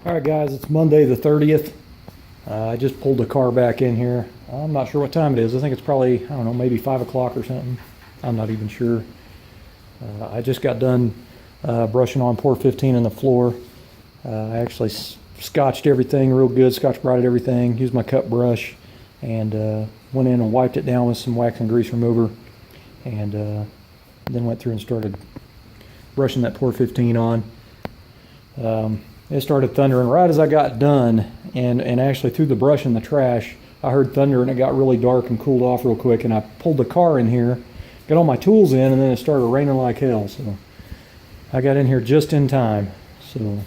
All right, guys, it's Monday the 30th. I just pulled the car back in here. I'm not sure what time it is. I think it's probably, I don't know, maybe 5 o'clock or something. I'm not even sure. I just got done brushing on Pore 15 in the floor. I actually scotched everything real good, scotch-brighted everything, used my cut brush, and went in and wiped it down with some wax and grease remover, and then went through and started brushing that Pore 15 on. It started thundering right as I got done, and actually through the brush and the trash, I heard thunder, and it got really dark and cooled off real quick, and I pulled the car in here, got all my tools in, and then it started raining like hell. So I got in here just in time, so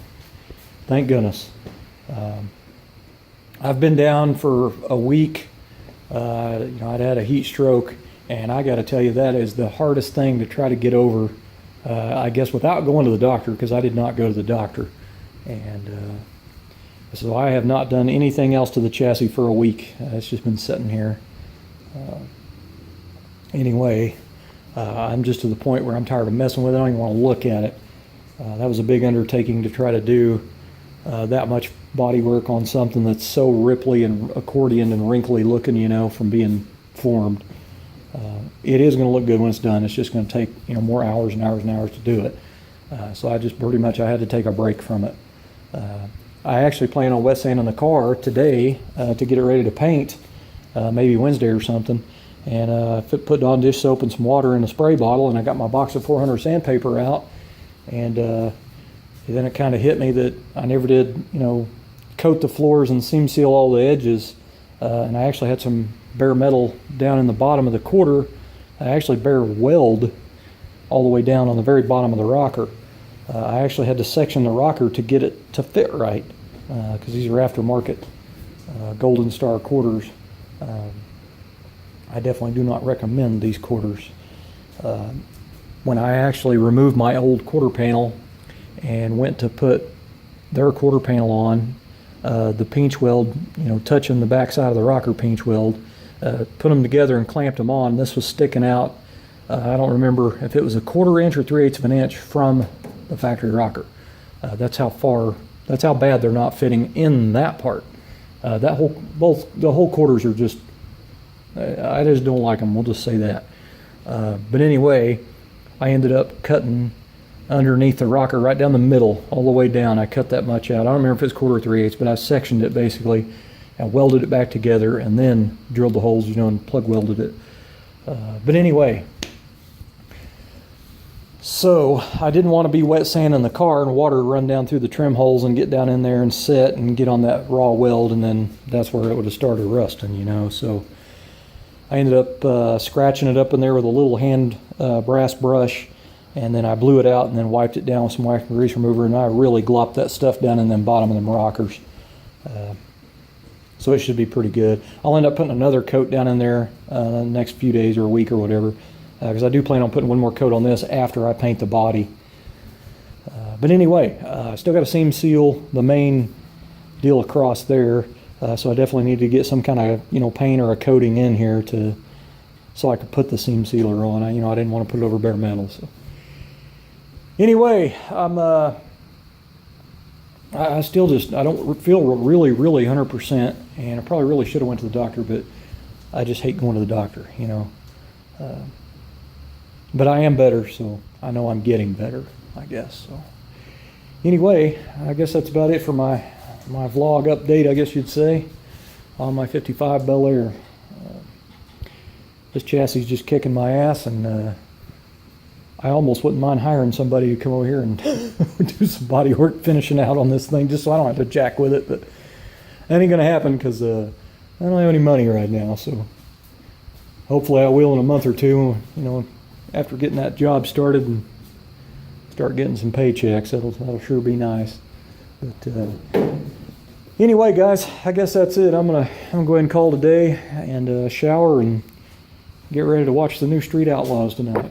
thank goodness. I've been down for a week. I'd had a heat stroke, and I got to tell you, that is the hardest thing to try to get over, I guess, without going to the doctor, because I did not go to the doctor. And so I have not done anything else to the chassis for a week. It's just been sitting here. Anyway, I'm just to the point where I'm tired of messing with it. I don't even want to look at it. That was a big undertaking to try to do that much body work on something that's so ripply and accordion and wrinkly looking, you know, from being formed. It is going to look good when it's done. It's just going to take, you know, more hours and hours and hours to do it. So I just pretty much, I had to take a break from it. I actually plan on wet sanding the car today to get it ready to paint, maybe Wednesday or something. And put on dish soap and some water in a spray bottle, and I got my box of 400 sandpaper out. And then it kind of hit me that I never did, you know, coat the floors and seam seal all the edges. And I actually had some bare metal down in the bottom of the quarter. I actually bare weld all the way down on the very bottom of the rocker. I actually had to section the rocker to get it to fit right, because these are aftermarket Golden Star quarters. I definitely do not recommend these quarters. When I actually removed my old quarter panel and went to put their quarter panel on, the pinch weld, you know, touching the back side of the rocker pinch weld, put them together and clamped them on. This was sticking out. I don't remember if it was 1/4 inch or 3/8 of an inch from the factory rocker. That's how bad they're not fitting in that part. The whole quarters are just, I just don't like them. We'll just say that. But anyway, I ended up cutting underneath the rocker right down the middle, all the way down. I cut that much out. I don't remember if it's 1/4 or 3/8, but I sectioned it basically and welded it back together, and then drilled the holes, you know, and plug welded it. But anyway, so I didn't want to be wet sanding the car and water run down through the trim holes and get down in there and set and get on that raw weld, and then that's where it would have started rusting, you know. So I ended up scratching it up in there with a little hand brass brush, and then I blew it out and then wiped it down with some wax and grease remover, and I really glopped that stuff down in the bottom of them rockers. So it should be pretty good. I'll end up putting another coat down in there the next few days or a week or whatever, because I do plan on putting one more coat on this after I paint the body. But anyway, I still got to seam seal the main deal across there, so I definitely need to get some kind of, you know, paint or a coating in here so I could put the seam sealer on. I didn't want to put it over bare metal. So anyway, I still just, I don't feel really 100%, and I probably really should have went to the doctor, but I just hate going to the doctor, you know. But I am better, so I know I'm getting better, I guess. So anyway, I guess that's about it for my vlog update, I guess you'd say, on my 55 Bel Air. This chassis is just kicking my ass, and I almost wouldn't mind hiring somebody to come over here and do some body work finishing out on this thing, just so I don't have to jack with it. But that ain't gonna happen, because I don't have any money right now. So hopefully I will in a month or two, you know, after getting that job started and start getting some paychecks. That'll sure be nice. But anyway, guys, I guess that's it. I'm gonna go ahead and call today and shower and get ready to watch the new Street Outlaws tonight.